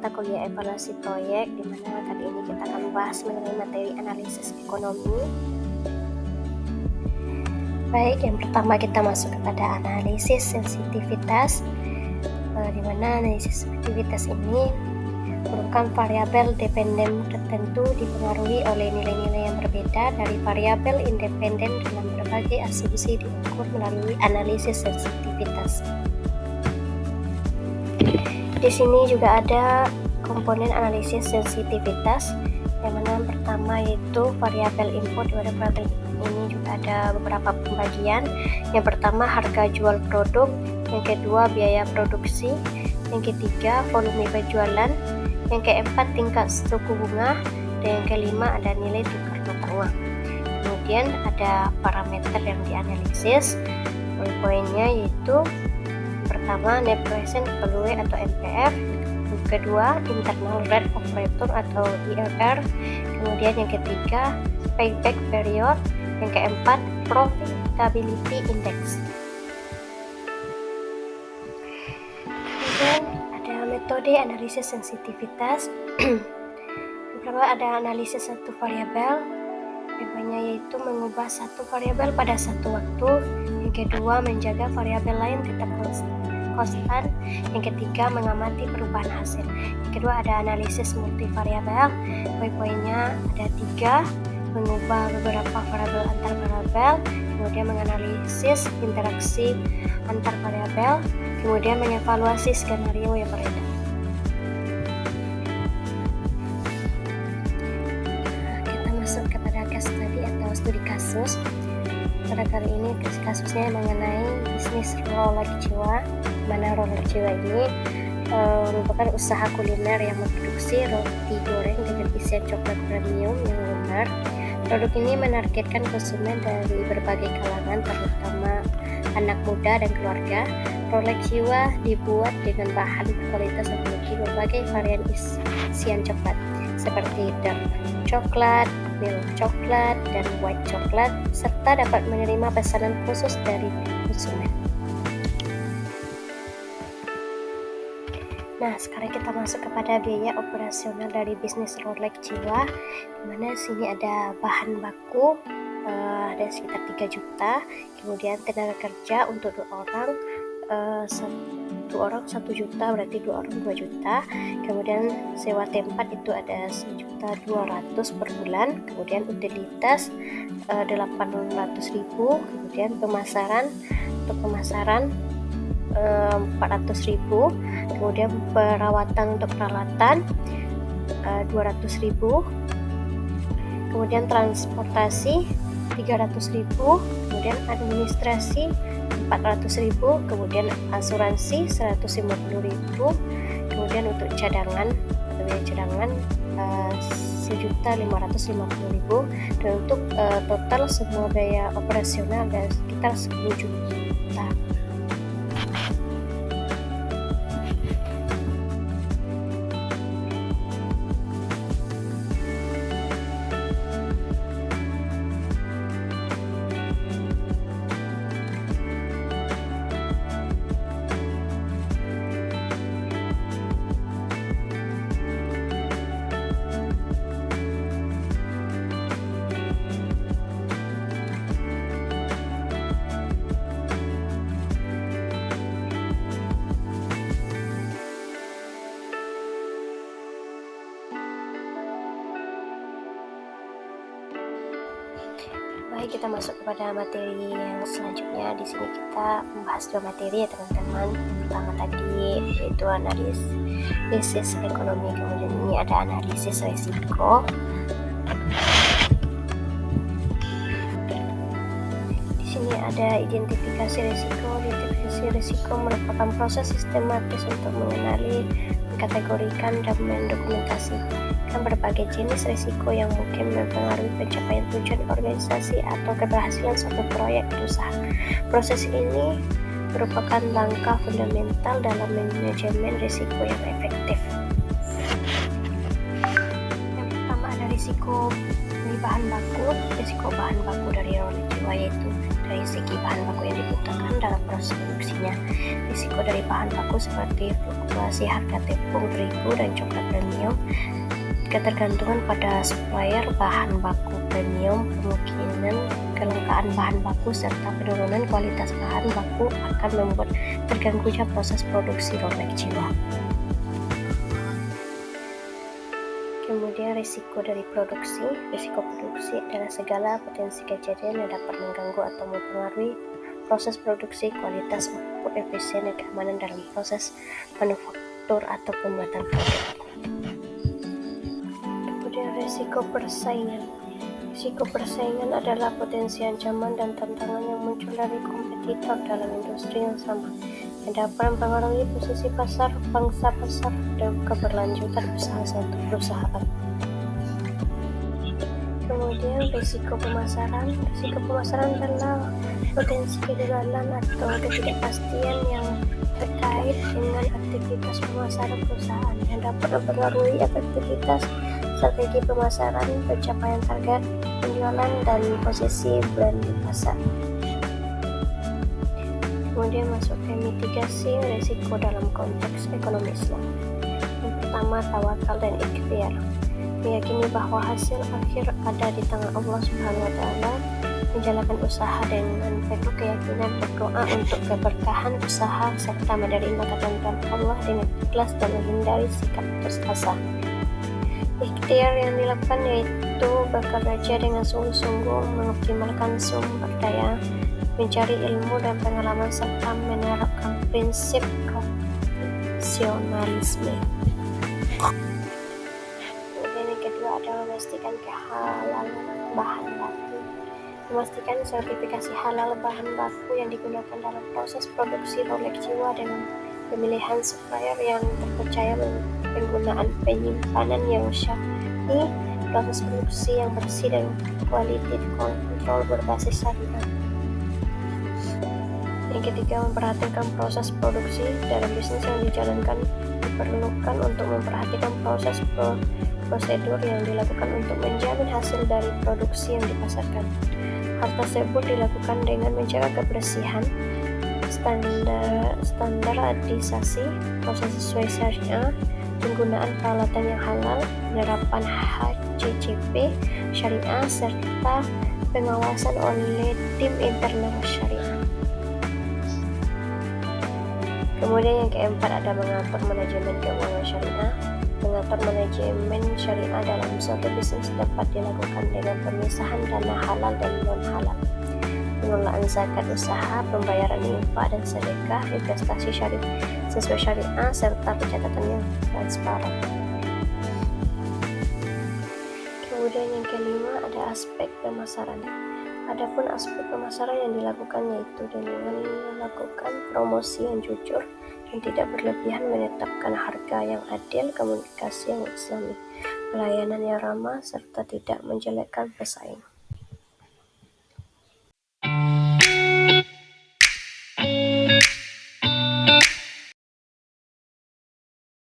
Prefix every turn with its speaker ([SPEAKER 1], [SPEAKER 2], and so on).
[SPEAKER 1] mata kuliah evaluasi proyek, di mana kali ini kita akan membahas mengenai materi analisis ekonomi. Baik, yang pertama kita masuk kepada analisis sensitivitas, di mana analisis sensitivitas ini merupakan variabel dependen tertentu dipengaruhi oleh nilai-nilai yang berbeda dari variabel independen dalam berbagai asumsi diukur melalui analisis sensitivitas. Di sini juga ada komponen analisis sensitivitas, yang mana yang pertama yaitu variabel input. Pada variabel ini juga ada beberapa pembagian. Yang pertama harga jual produk, yang kedua biaya produksi, yang ketiga volume penjualan, yang keempat tingkat suku bunga, dan yang kelima ada nilai tukar mata uang. Kemudian ada parameter yang dianalisis. Poin-poinnya yaitu pertama net present value atau NPV, yang kedua internal rate of return atau IRR, kemudian yang ketiga payback period, yang keempat profitability index. Kemudian ada metode analisis sensitivitas. Yang pertama ada analisis satu variabel, contohnya yaitu mengubah satu variabel pada satu waktu. Yang kedua menjaga variabel lain tetap konstan. Yang ketiga mengamati perubahan hasil. Yang kedua ada analisis multivariabel. Poin-poinnya ada 3: mengubah beberapa variabel antar variabel, kemudian menganalisis interaksi antar variabel, kemudian mengevaluasi skenario yang beredar. Kita masuk kepada case study atau studi kasus. Pada kali ini kasusnya mengenai bisnis Rolex Jiwa, di mana Rolex Jiwa ini merupakan usaha kuliner yang memproduksi roti goreng dengan isian coklat premium yang lumer. Produk ini menargetkan konsumen dari berbagai kalangan, terutama anak muda dan keluarga. Rolex Jiwa dibuat dengan bahan kualitas yang memiliki berbagai varian isian coklat, seperti dark coklat, milk coklat, dan white coklat, serta dapat menerima pesanan khusus dari konsumen. Nah, sekarang kita masuk kepada biaya operasional dari bisnis Rolex Jiwa, di mana sini ada bahan baku ada sekitar 3 juta, kemudian tenaga kerja untuk 2 orang, 1 orang 1 juta, berarti 2 orang 2 juta, kemudian sewa tempat itu ada 1.200.000 per bulan, kemudian utilitas 800.000, kemudian pemasaran, untuk pemasaran 400.000, kemudian perawatan untuk peralatan 200.000, kemudian transportasi 300.000, kemudian administrasi 400.000, kemudian asuransi 150.000, kemudian untuk cadangan 1.550.000, dan untuk total semua biaya operasional ada sekitar 10 juta. Baik, kita masuk kepada materi yang selanjutnya. Di sini kita membahas 2 materi ya teman-teman. Yang pertama tadi yaitu analisis ekonomi, kemudian ini ada analisis risiko. Di sini ada identifikasi risiko. Identifikasi risiko merupakan proses sistematis untuk mengenali, mengkategorikan, dan mendokumentasikan berbagai jenis risiko yang mungkin mempengaruhi pencapaian tujuan organisasi atau keberhasilan suatu proyek usaha. Proses ini merupakan langkah fundamental dalam manajemen risiko yang efektif. Yang pertama ada risiko bahan baku. Risiko bahan baku dari Rolex Jiwa yaitu dari segi bahan baku yang dibutuhkan dalam proses produksinya. Risiko dari bahan baku seperti fluktuasi harga tepung, terigu, dan coklat premium, ketergantungan pada supplier bahan baku premium, kemungkinan kelangkaan bahan baku, serta penurunan kualitas bahan baku akan membuat terganggunya proses produksi Rolex jiwa. Kemudian risiko dari produksi. Risiko produksi adalah segala potensi kejadian yang dapat mengganggu atau mempengaruhi proses produksi, kualitas output, efisien, dan keamanan dalam proses manufaktur atau pembuatan produk. Kemudian risiko persaingan. Risiko persaingan adalah potensi ancaman dan tantangan yang muncul dari kompetitor dalam industri yang sama, yang dapat mempengaruhi posisi pasar, pangsa pasar, dan keberlanjutan usaha satu perusahaan. Kemudian risiko pemasaran. Risiko pemasaran adalah potensi kegagalan atau ketidakpastian yang terkait dengan aktivitas pemasaran perusahaan yang dapat mempengaruhi efektivitas strategi pemasaran, pencapaian target penjualan, dan posisi brand di pasar. Kemudian masuk ke mitigasi risiko dalam konteks ekonomi Islam. Yang pertama, tawakal dan ikhtiar. Meyakini bahwa hasil akhir ada di tangan Allah Subhanahu wa Ta'ala, menjalankan usaha dengan penuh keyakinan, berdoa untuk keberkahan usaha, serta menerima ketentuan Allah dengan ikhlas dan menghindari sikap putus asa. Ikhtiar yang dilakukan yaitu bekerja dengan sungguh-sungguh, mengoptimalkan sumber daya, mencari ilmu dan pengalaman, serta menerapkan prinsip profesionalisme. Kemudian yang kedua adalah memastikan kehalalan bahan baku. Memastikan sertifikasi halal bahan baku yang digunakan dalam proses produksi Rolex jiwa dengan pemilihan supplier yang terpercaya, penggunaan penyimpanan yang syar'i, proses produksi yang bersih, dan quality control berbasis syariah. Yang ketiga, memperhatikan proses produksi. Dalam bisnis yang dijalankan diperlukan untuk memperhatikan proses prosedur yang dilakukan untuk menjamin hasil dari produksi yang dipasarkan. Hal tersebut dilakukan dengan menjaga kebersihan, standarisasi, proses sesuai syariah, penggunaan peralatan yang halal, penerapan HACCP syariah, serta pengawasan oleh tim internal syariah. Kemudian yang keempat ada mengatur manajemen keuangan syariah. Mengatur manajemen syariah dalam suatu bisnis dapat dilakukan dengan pemisahan dana halal dan non-halal, pengelolaan zakat usaha, pembayaran infak dan sedekah, investasi syariah sesuai syariah, serta pencatatan yang transparan. Kemudian yang kelima ada aspek pemasaran. Adapun aspek pemasaran yang dilakukan yaitu dengan melakukan promosi yang jujur dan tidak berlebihan, menetapkan harga yang adil, komunikasi yang islami, pelayanan yang ramah, serta tidak menjelekkan pesaing.